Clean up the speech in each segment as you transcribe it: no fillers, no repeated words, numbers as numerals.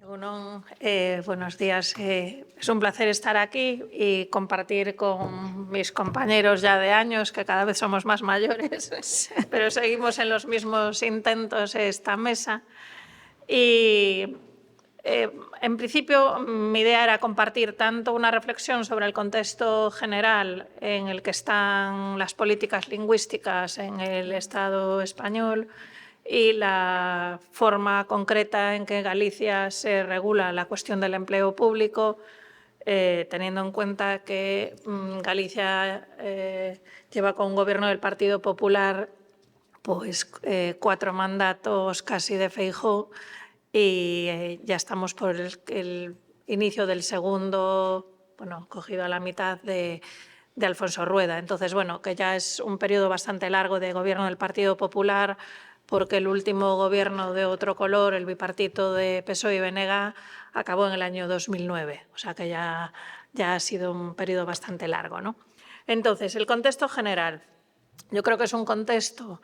Buenos días. Es un placer estar aquí y compartir con mis compañeros ya de años, que cada vez somos más mayores, pero seguimos en los mismos intentos esta mesa. Y en principio mi idea era compartir tanto una reflexión sobre el contexto general en el que están las políticas lingüísticas en el Estado español y la forma concreta en que Galicia se regula la cuestión del empleo público, teniendo en cuenta que Galicia lleva con un gobierno del Partido Popular pues 4 mandatos casi de Feijóo y ya estamos por el inicio del segundo, bueno, cogido a la mitad de Alfonso Rueda. Entonces, bueno, que ya es un periodo bastante largo de gobierno del Partido Popular, porque el último gobierno de otro color, el bipartito de PSOE y BNG, acabó en el año 2009. O sea que ya ha sido un periodo bastante largo, ¿no? Entonces, el contexto general. Yo creo que es un contexto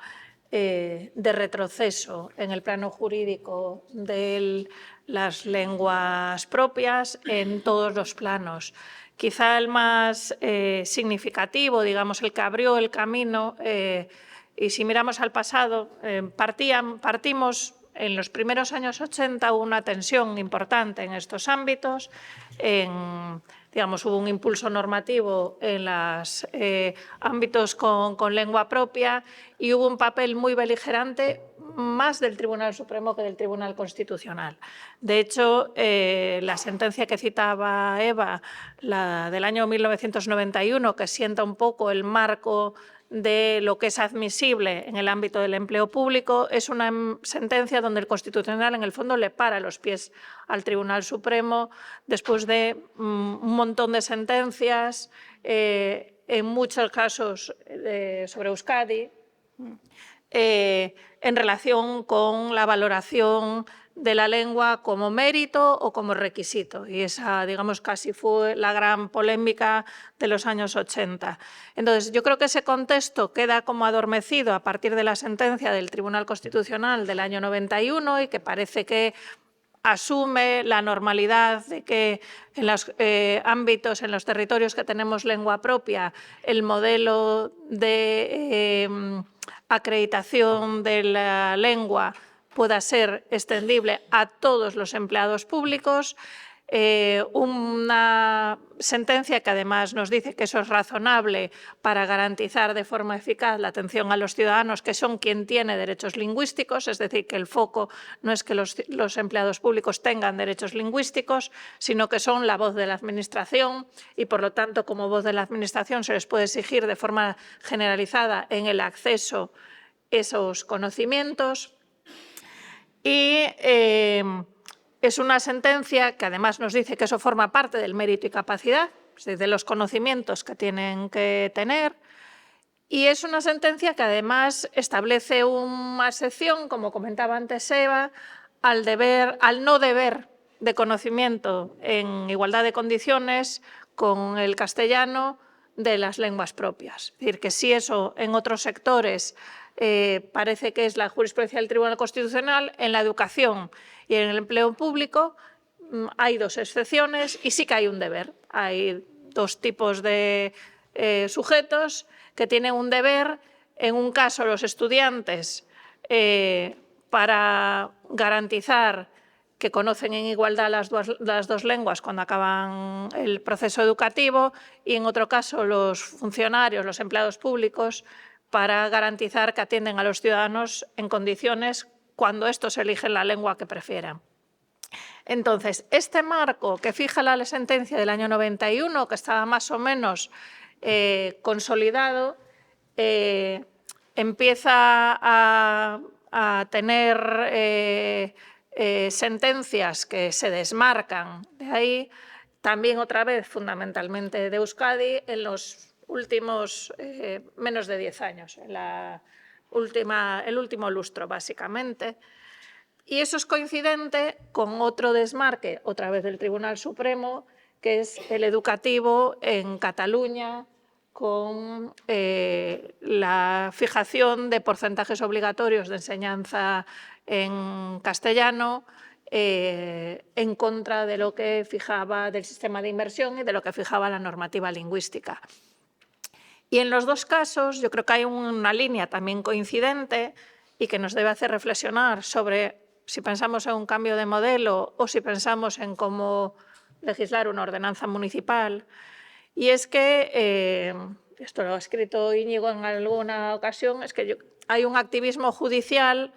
de retroceso en el plano jurídico de las lenguas propias en todos los planos. Quizá el más significativo, digamos, el que abrió el camino, y si miramos al pasado, partimos en los primeros años 80, hubo una tensión importante en estos ámbitos, digamos, hubo un impulso normativo en los ámbitos con lengua propia y hubo un papel muy beligerante más del Tribunal Supremo que del Tribunal Constitucional. De hecho, la sentencia que citaba Eva, la del año 1991, que sienta un poco el marco de lo que es admisible en el ámbito del empleo público, es una sentencia donde el Constitucional, en el fondo, le para los pies al Tribunal Supremo después de un montón de sentencias, en muchos casos sobre Euskadi, en relación con la valoración de la lengua como mérito o como requisito. Y esa, digamos, casi fue la gran polémica de los años 80. Entonces, yo creo que ese contexto queda como adormecido a partir de la sentencia del Tribunal Constitucional del año 91 y que parece que asume la normalidad de que en los ámbitos, en los territorios que tenemos lengua propia, el modelo de acreditación de la lengua pueda ser extendible a todos los empleados públicos. Una sentencia que además nos dice que eso es razonable para garantizar de forma eficaz la atención a los ciudadanos, que son quien tiene derechos lingüísticos, es decir, que el foco no es que los empleados públicos tengan derechos lingüísticos, sino que son la voz de la Administración y, por lo tanto, como voz de la Administración se les puede exigir de forma generalizada en el acceso esos conocimientos. Y es una sentencia que además nos dice que eso forma parte del mérito y capacidad, es decir, de los conocimientos que tienen que tener. Y es una sentencia que además establece una excepción, como comentaba antes Eva, al no deber de conocimiento en igualdad de condiciones con el castellano de las lenguas propias. Es decir, que si eso en otros sectores parece que es la jurisprudencia del Tribunal Constitucional, en la educación y en el empleo público hay dos excepciones y sí que hay un deber. Hay dos tipos de sujetos que tienen un deber. En un caso, los estudiantes, para garantizar que conocen en igualdad las dos lenguas cuando acaban el proceso educativo, y en otro caso los funcionarios, los empleados públicos, para garantizar que atienden a los ciudadanos en condiciones cuando estos eligen la lengua que prefieran. Entonces, este marco que fija la sentencia del año 91, que estaba más o menos consolidado, empieza a tener sentencias que se desmarcan de ahí, también otra vez fundamentalmente de Euskadi, en los últimos menos de 10 años, en el último lustro básicamente. Y eso es coincidente con otro desmarque, otra vez del Tribunal Supremo, que es el educativo en Cataluña, con la fijación de porcentajes obligatorios de enseñanza en castellano en contra de lo que fijaba del sistema de inmersión y de lo que fijaba la normativa lingüística. Y en los dos casos yo creo que hay una línea también coincidente y que nos debe hacer reflexionar sobre si pensamos en un cambio de modelo o si pensamos en cómo legislar una ordenanza municipal. Y es que, esto lo ha escrito Íñigo en alguna ocasión, es que hay un activismo judicial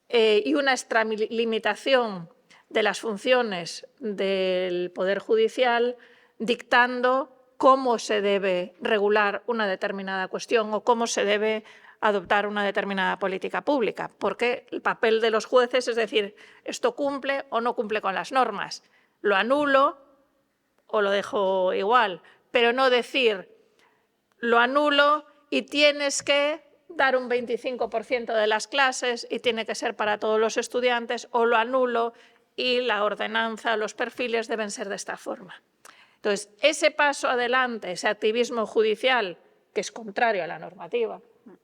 y una extralimitación de las funciones del Poder Judicial dictando cómo se debe regular una determinada cuestión o cómo se debe adoptar una determinada política pública, porque el papel de los jueces es decir, esto cumple o no cumple con las normas, lo anulo o lo dejo igual, pero no decir lo anulo y tienes que dar un 25% de las clases y tiene que ser para todos los estudiantes, o lo anulo y la ordenanza, los perfiles deben ser de esta forma. Entonces, ese paso adelante, ese activismo judicial, que es contrario a la normativa,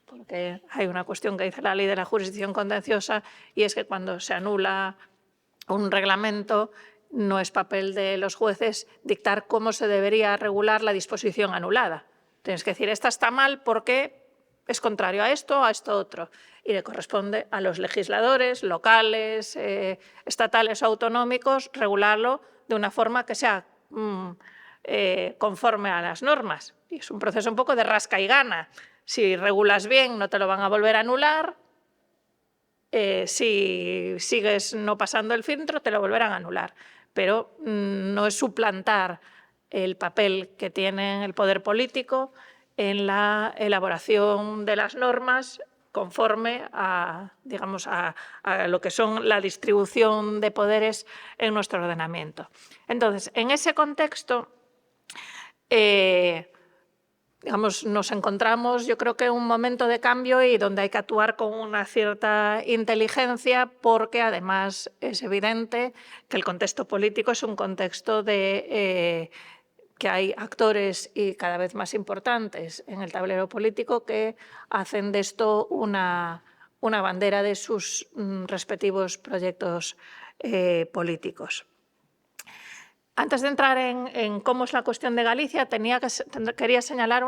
porque hay una cuestión que dice la ley de la jurisdicción contenciosa y es que cuando se anula un reglamento no es papel de los jueces dictar cómo se debería regular la disposición anulada. Tienes que decir, esta está mal porque es contrario a esto otro. Y le corresponde a los legisladores locales, estatales o autonómicos regularlo de una forma que sea conforme a las normas. Y es un proceso un poco de rasca y gana. Si regulas bien, no te lo van a volver a anular. Si sigues no pasando el filtro, te lo volverán a anular. Pero no es suplantar el papel que tiene el poder político en la elaboración de las normas conforme a, digamos, a lo que son la distribución de poderes en nuestro ordenamiento. Entonces, en ese contexto, digamos, nos encontramos, yo creo que en un momento de cambio y donde hay que actuar con una cierta inteligencia porque además es evidente que el contexto político es un contexto de que hay actores y cada vez más importantes en el tablero político que hacen de esto una bandera de sus respectivos proyectos políticos. Antes de entrar en cómo es la cuestión de Galicia, quería señalar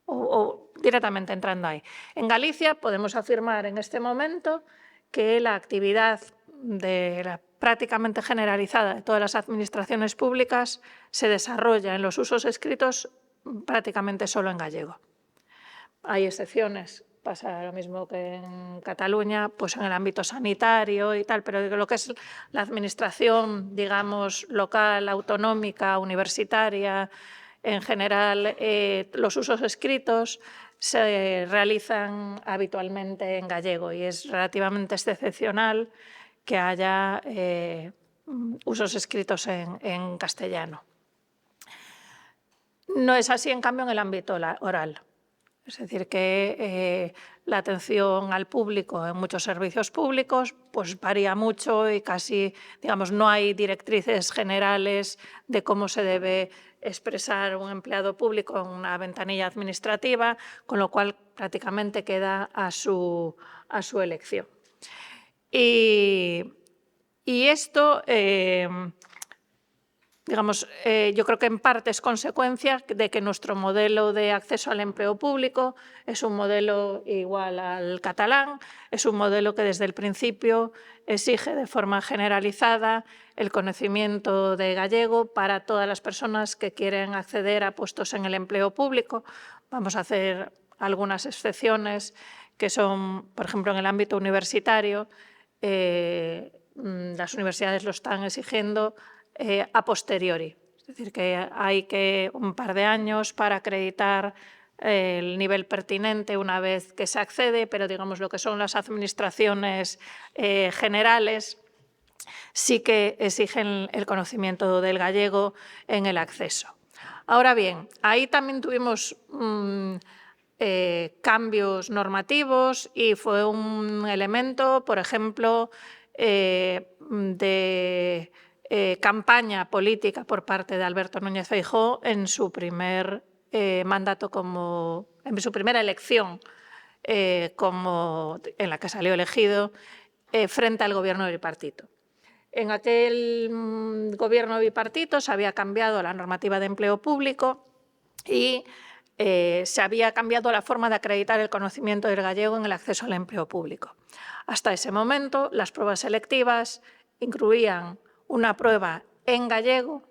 o directamente entrando ahí. En Galicia podemos afirmar en este momento que la actividad prácticamente generalizada de todas las administraciones públicas se desarrolla en los usos escritos prácticamente solo en gallego. Hay excepciones. Pasa lo mismo que en Cataluña, pues en el ámbito sanitario y tal, pero lo que es la administración, digamos, local, autonómica, universitaria, en general, los usos escritos se realizan habitualmente en gallego y es relativamente excepcional que haya usos escritos en castellano. No es así, en cambio, en el ámbito oral. Es decir, que la atención al público en muchos servicios públicos pues varía mucho y casi, digamos, no hay directrices generales de cómo se debe expresar un empleado público en una ventanilla administrativa, con lo cual prácticamente queda a su elección. Y esto, digamos, yo creo que en parte es consecuencia de que nuestro modelo de acceso al empleo público es un modelo igual al catalán, es un modelo que desde el principio exige de forma generalizada el conocimiento de gallego para todas las personas que quieren acceder a puestos en el empleo público. Vamos a hacer algunas excepciones que son, por ejemplo, en el ámbito universitario, las universidades lo están exigiendo a posteriori. Es decir, que hay que un par de años para acreditar el nivel pertinente una vez que se accede, pero digamos lo que son las administraciones generales sí que exigen el conocimiento del gallego en el acceso. Ahora bien, ahí también tuvimos cambios normativos y fue un elemento, por ejemplo, de campaña política por parte de Alberto Núñez Feijóo en su primer mandato en su primera elección en la que salió elegido frente al gobierno bipartito. En aquel gobierno bipartito se había cambiado la normativa de empleo público y se había cambiado la forma de acreditar el conocimiento del gallego en el acceso al empleo público. Hasta ese momento, las pruebas selectivas incluían una prueba en gallego,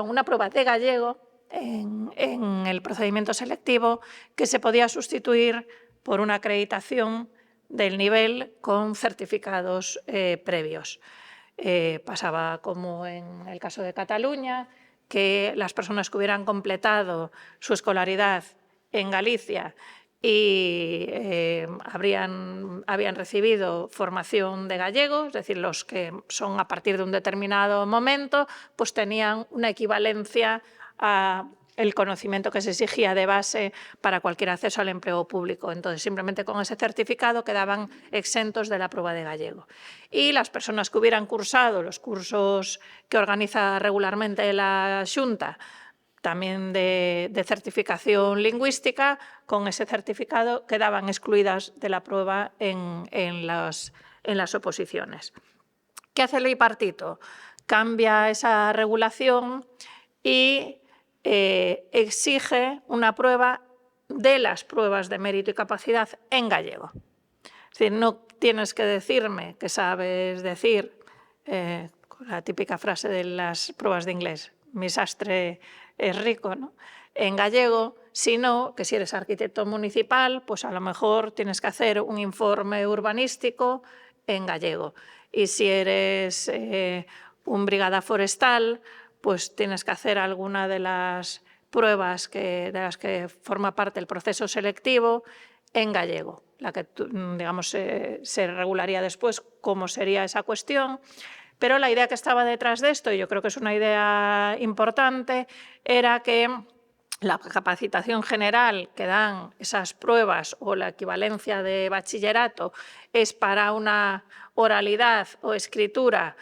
una prueba de gallego en el procedimiento selectivo que se podía sustituir por una acreditación del nivel con certificados previos. Pasaba como en el caso de Cataluña, que las personas que hubieran completado su escolaridad en Galicia y habían recibido formación de gallego, es decir, los que son a partir de un determinado momento, pues tenían una equivalencia a el conocimiento que se exigía de base para cualquier acceso al empleo público. Entonces, simplemente con ese certificado quedaban exentos de la prueba de gallego. Y las personas que hubieran cursado los cursos que organiza regularmente la Xunta, también de certificación lingüística, con ese certificado quedaban excluidas de la prueba en las oposiciones. ¿Qué hace el bipartito? Cambia esa regulación y exige una prueba de las pruebas de mérito y capacidad en gallego. Es decir, no tienes que decirme que sabes decir, con la típica frase de las pruebas de inglés, mi sastre es rico, ¿no?, en gallego, sino que si eres arquitecto municipal, pues a lo mejor tienes que hacer un informe urbanístico en gallego. Y si eres un brigada forestal, pues tienes que hacer alguna de las pruebas de las que forma parte el proceso selectivo en gallego, la que, digamos, se regularía después cómo sería esa cuestión. Pero la idea que estaba detrás de esto, y yo creo que es una idea importante, era que la capacitación general que dan esas pruebas o la equivalencia de bachillerato es para una oralidad o escritura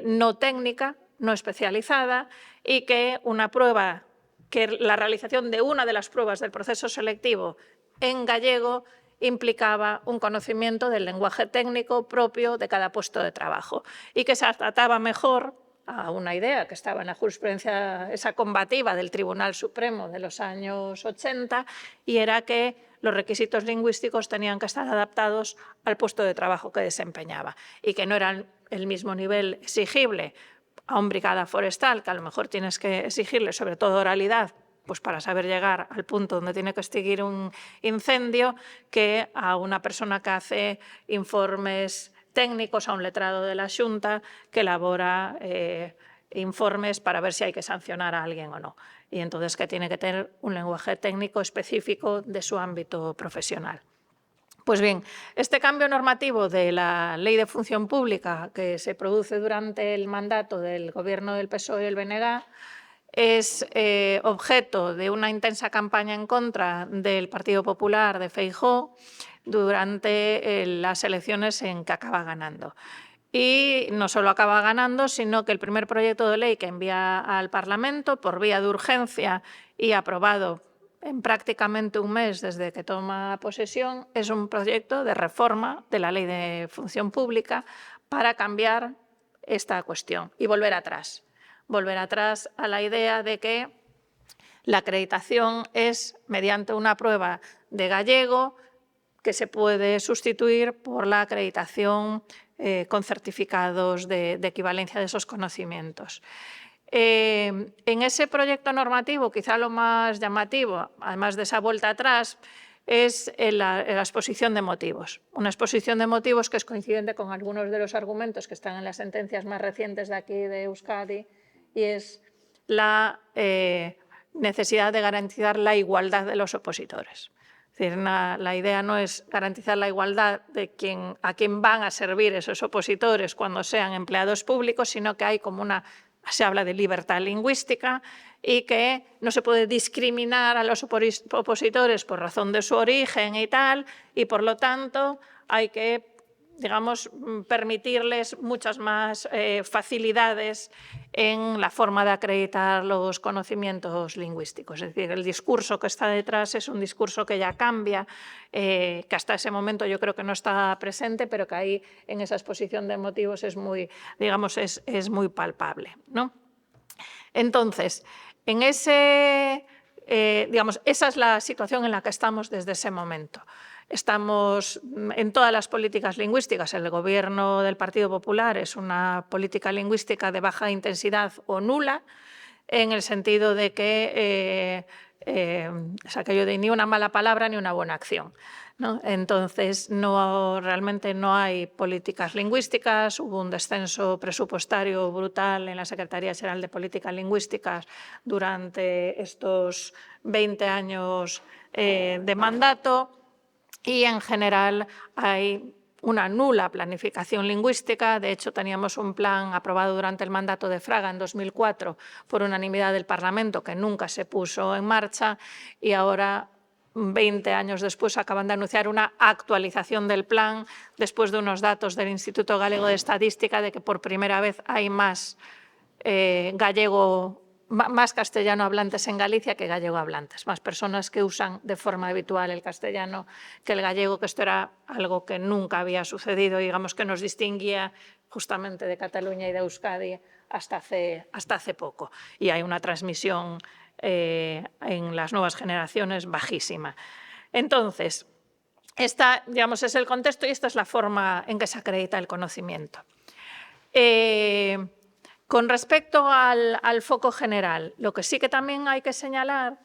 no técnica, no especializada, y que una prueba, que la realización de una de las pruebas del proceso selectivo en gallego implicaba un conocimiento del lenguaje técnico propio de cada puesto de trabajo y que se adaptaba mejor a una idea que estaba en la jurisprudencia esa combativa del Tribunal Supremo de los años 80, y era que los requisitos lingüísticos tenían que estar adaptados al puesto de trabajo que desempeñaba y que no eran el mismo nivel exigible a un brigada forestal, que a lo mejor tienes que exigirle sobre todo oralidad, pues para saber llegar al punto donde tiene que extinguir un incendio, que a una persona que hace informes técnicos, a un letrado de la Xunta que elabora informes para ver si hay que sancionar a alguien o no. Y entonces que tiene que tener un lenguaje técnico específico de su ámbito profesional. Pues bien, este cambio normativo de la Ley de Función Pública que se produce durante el mandato del Gobierno del PSOE y el BNG es objeto de una intensa campaña en contra del Partido Popular de Feijóo durante las elecciones en que acaba ganando. Y no solo acaba ganando, sino que el primer proyecto de ley que envía al Parlamento por vía de urgencia y aprobado en prácticamente un mes desde que toma posesión es un proyecto de reforma de la Ley de Función Pública para cambiar esta cuestión y volver atrás a la idea de que la acreditación es mediante una prueba de gallego que se puede sustituir por la acreditación con certificados de equivalencia de esos conocimientos. En ese proyecto normativo, quizá lo más llamativo, además de esa vuelta atrás, es la exposición de motivos. Una exposición de motivos que es coincidente con algunos de los argumentos que están en las sentencias más recientes de aquí de Euskadi, y es la necesidad de garantizar la igualdad de los opositores. Es decir, la idea no es garantizar la igualdad de a quien van a servir esos opositores cuando sean empleados públicos, sino que hay como se habla de libertad lingüística y que no se puede discriminar a los opositores por razón de su origen y tal, y por lo tanto hay que digamos, permitirles muchas más facilidades en la forma de acreditar los conocimientos lingüísticos. Es decir, el discurso que está detrás es un discurso que ya cambia, que hasta ese momento yo creo que no está presente, pero que ahí en esa exposición de motivos es muy, digamos, es muy palpable, ¿no? Entonces, en digamos, esa es la situación en la que estamos desde ese momento. Estamos en todas las políticas lingüísticas. El gobierno del Partido Popular es una política lingüística de baja intensidad o nula, en el sentido de que es aquello de ni una mala palabra ni una buena acción, ¿no? Entonces, realmente no hay políticas lingüísticas. Hubo un descenso presupuestario brutal en la Secretaría General de Políticas Lingüísticas durante estos 20 años de mandato, y en general hay una nula planificación lingüística. De hecho, teníamos un plan aprobado durante el mandato de Fraga en 2004 por unanimidad del Parlamento que nunca se puso en marcha, y ahora, 20 años después, acaban de anunciar una actualización del plan después de unos datos del Instituto Galego de Estadística de que por primera vez hay más más castellano hablantes en Galicia que gallego hablantes, más personas que usan de forma habitual el castellano que el gallego, que esto era algo que nunca había sucedido, digamos, que nos distinguía justamente de Cataluña y de Euskadi hasta hace poco. Y hay una transmisión en las nuevas generaciones bajísima. Entonces, digamos, es el contexto y esta es la forma en que se acredita el conocimiento. Con respecto al foco general, lo que sí que también hay que señalar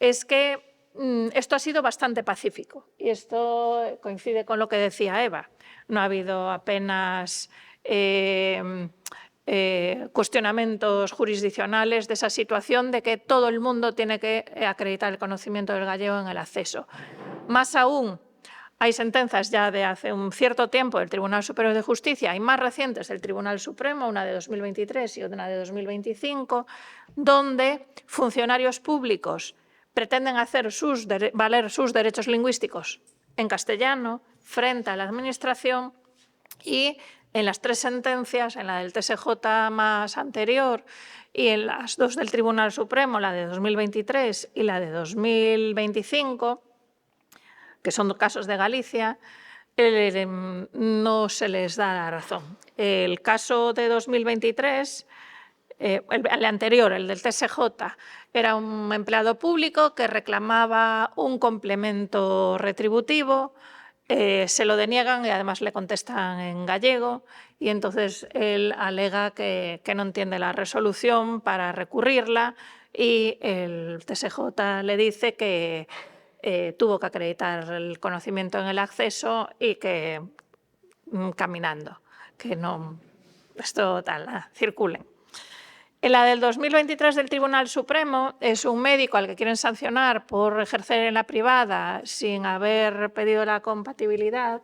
es que esto ha sido bastante pacífico, y esto coincide con lo que decía Eva. No ha habido apenas cuestionamientos jurisdiccionales de esa situación de que todo el mundo tiene que acreditar el conocimiento del gallego en el acceso. Más aún, hay sentencias ya de hace un cierto tiempo del Tribunal Superior de Justicia y más recientes del Tribunal Supremo, una de 2023 y una de 2025, donde funcionarios públicos pretenden hacer valer sus derechos lingüísticos en castellano frente a la Administración, y en las tres sentencias, en la del TSJ más anterior y en las dos del Tribunal Supremo, la de 2023 y la de 2025, que son casos de Galicia, no se les da la razón. El caso de 2023, el anterior, el del TSJ, era un empleado público que reclamaba un complemento retributivo, se lo deniegan y además le contestan en gallego, y entonces él alega que no entiende la resolución para recurrirla, y el TSJ le dice que tuvo que acreditar el conocimiento en el acceso y que caminando, que no, esto tal, circulen. En la del 2023 del Tribunal Supremo es un médico al que quieren sancionar por ejercer en la privada sin haber pedido la compatibilidad,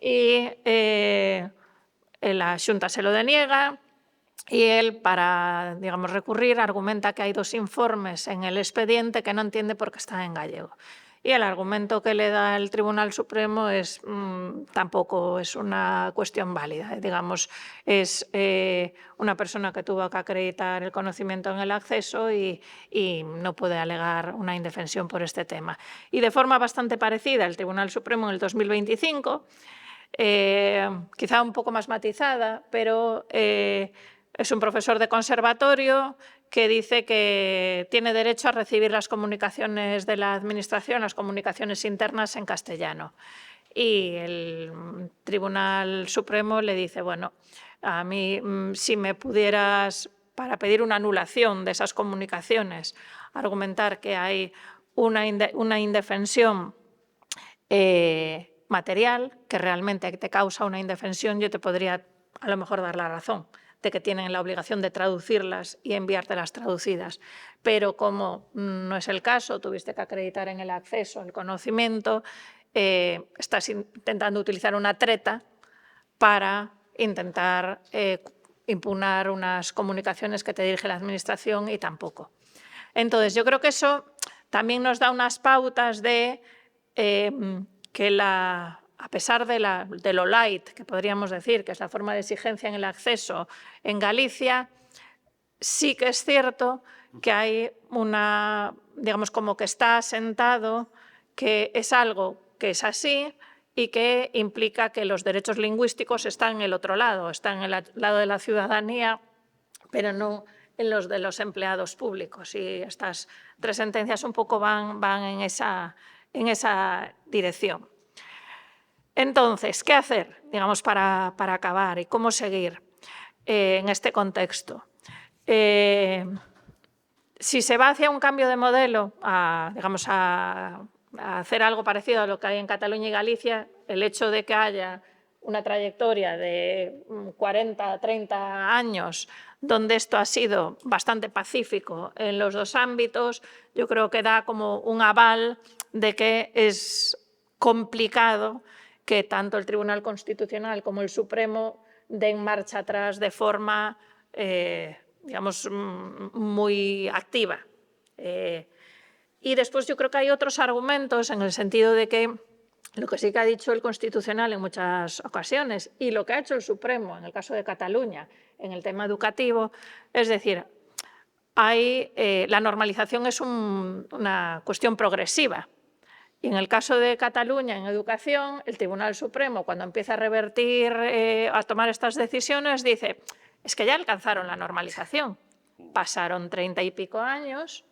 y la Xunta se lo deniega, y él, para, digamos, recurrir, argumenta que hay dos informes en el expediente que no entiende por qué están en gallego. Y el argumento que le da el Tribunal Supremo tampoco es una cuestión válida. Digamos, es una persona que tuvo que acreditar el conocimiento en el acceso y no puede alegar una indefensión por este tema. Y de forma bastante parecida, el Tribunal Supremo en el 2025, quizá un poco más matizada, pero es un profesor de conservatorio que dice que tiene derecho a recibir las comunicaciones de la Administración, las comunicaciones internas, en castellano. Y el Tribunal Supremo le dice, bueno, a mí, si me pudieras, para pedir una anulación de esas comunicaciones, argumentar que hay una indefensión material, que realmente te causa una indefensión, yo te podría a lo mejor dar la razón de que tienen la obligación de traducirlas y enviártelas traducidas. Pero como no es el caso, tuviste que acreditar en el acceso el conocimiento, estás intentando utilizar una treta para intentar impugnar unas comunicaciones que te dirige la Administración, y tampoco. Entonces, yo creo que eso también nos da unas pautas de que la a pesar de lo light, que podríamos decir, que es la forma de exigencia en el acceso en Galicia, sí que es cierto que hay digamos, como que está asentado que es algo que es así y que implica que los derechos lingüísticos están en el otro lado, están en el lado de la ciudadanía, pero no en los de los empleados públicos. Y estas 3 sentencias un poco van en esa dirección. Entonces, ¿qué hacer, digamos, para acabar y cómo seguir en este contexto? Si se va hacia un cambio de modelo, digamos, a hacer algo parecido a lo que hay en Cataluña y Galicia, el hecho de que haya una trayectoria de 40, 30 años donde esto ha sido bastante pacífico en los 2 ámbitos, yo creo que da como un aval de que es complicado que tanto el Tribunal Constitucional como el Supremo den marcha atrás de forma digamos, muy activa. Y después yo creo que hay otros argumentos en el sentido de que lo que sí que ha dicho el Constitucional en muchas ocasiones y lo que ha hecho el Supremo en el caso de Cataluña en el tema educativo, es decir, la normalización es una cuestión progresiva. Y en el caso de Cataluña, en educación, el Tribunal Supremo, cuando empieza a revertir, a tomar estas decisiones, dice, es que ya alcanzaron la normalización. Pasaron 30 y pico años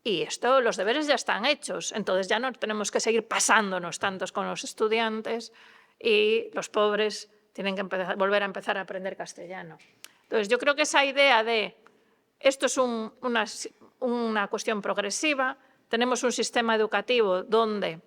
y los deberes ya están hechos. Entonces ya no tenemos que seguir pasándonos tantos con los estudiantes y los pobres tienen que volver a empezar a aprender castellano. Entonces yo creo que esa idea de esto es una cuestión progresiva. Tenemos un sistema educativo donde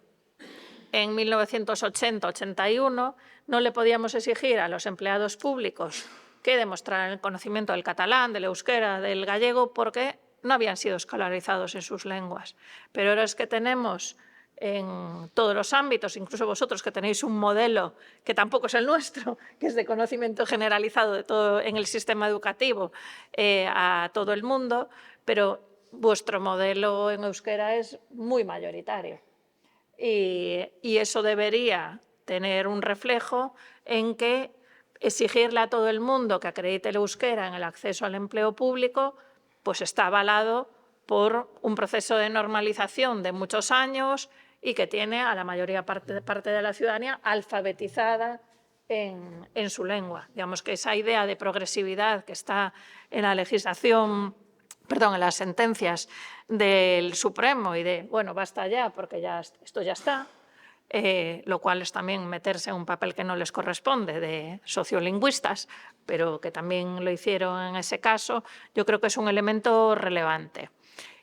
en 1980-81 no le podíamos exigir a los empleados públicos que demostraran el conocimiento del catalán, del euskera, del gallego, porque no habían sido escolarizados en sus lenguas. Pero ahora es que tenemos en todos los ámbitos, incluso vosotros que tenéis un modelo que tampoco es el nuestro, que es de conocimiento generalizado de todo en el sistema educativo a todo el mundo, pero vuestro modelo en euskera es muy mayoritario. Y eso debería tener un reflejo en que exigirle a todo el mundo que acredite el euskera en el acceso al empleo público, pues está avalado por un proceso de normalización de muchos años y que tiene a la mayoría parte de la ciudadanía alfabetizada en su lengua. Digamos que esa idea de progresividad que está en la legislación, perdón, en las sentencias del Supremo y de, bueno, basta ya porque esto ya está, lo cual es también meterse en un papel que no les corresponde de sociolingüistas, pero que también lo hicieron en ese caso, yo creo que es un elemento relevante.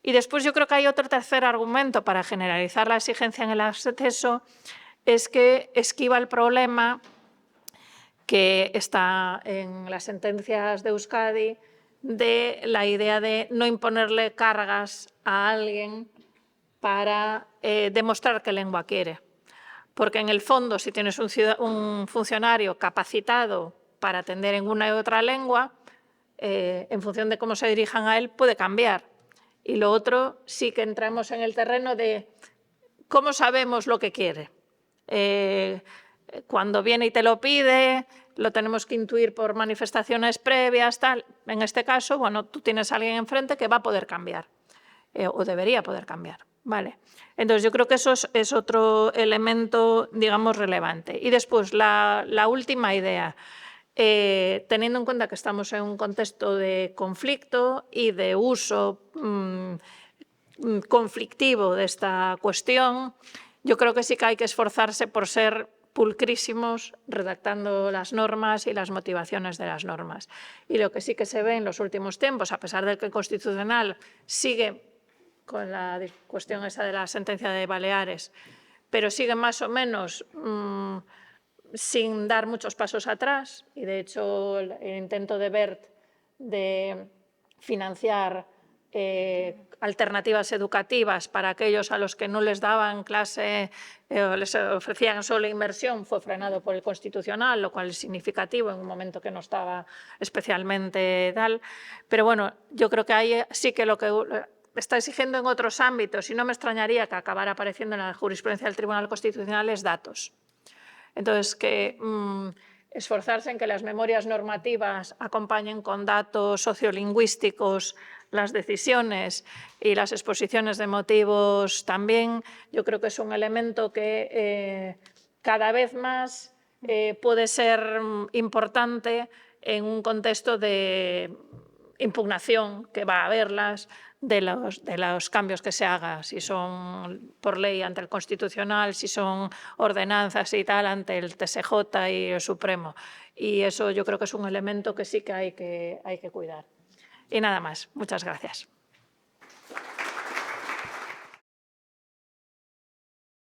Y después yo creo que hay otro tercer argumento para generalizar la exigencia en el acceso, es que esquiva el problema que está en las sentencias de Euskadi de la idea de no imponerle cargas a alguien para demostrar qué lengua quiere. Porque en el fondo, si tienes un funcionario capacitado para atender en una y otra lengua, en función de cómo se dirijan a él, puede cambiar. Y lo otro, sí que entramos en el terreno de cómo sabemos lo que quiere. Cuando viene y te lo pide, lo tenemos que intuir por manifestaciones previas, tal. En este caso, bueno, tú tienes a alguien enfrente que va a poder cambiar, o debería poder cambiar. Vale. Entonces, yo creo que eso es otro elemento, digamos, relevante. Y después, la última idea. Teniendo en cuenta que estamos en un contexto de conflicto y de uso conflictivo de esta cuestión, yo creo que sí que hay que esforzarse por ser pulcrísimos redactando las normas y las motivaciones de las normas. Y lo que sí que se ve en los últimos tiempos, a pesar de que el Constitucional sigue con la cuestión esa de la sentencia de Baleares, pero sigue más o menos sin dar muchos pasos atrás, y de hecho el intento de Wert de financiar alternativas educativas para aquellos a los que no les daban clase, les ofrecían solo inmersión, fue frenado por el Constitucional, lo cual es significativo en un momento que no estaba especialmente tal. Pero bueno, yo creo que ahí sí que lo que está exigiendo en otros ámbitos, y no me extrañaría que acabara apareciendo en la jurisprudencia del Tribunal Constitucional, es datos. Entonces, que esforzarse en que las memorias normativas acompañen con datos sociolingüísticos las decisiones y las exposiciones de motivos también, yo creo que es un elemento que cada vez más puede ser importante en un contexto de impugnación que va a haberlas de los cambios que se hagan, si son por ley ante el Constitucional, si son ordenanzas y tal ante el TSJ y el Supremo. Y eso yo creo que es un elemento que sí que hay que cuidar. Y nada más. Muchas gracias.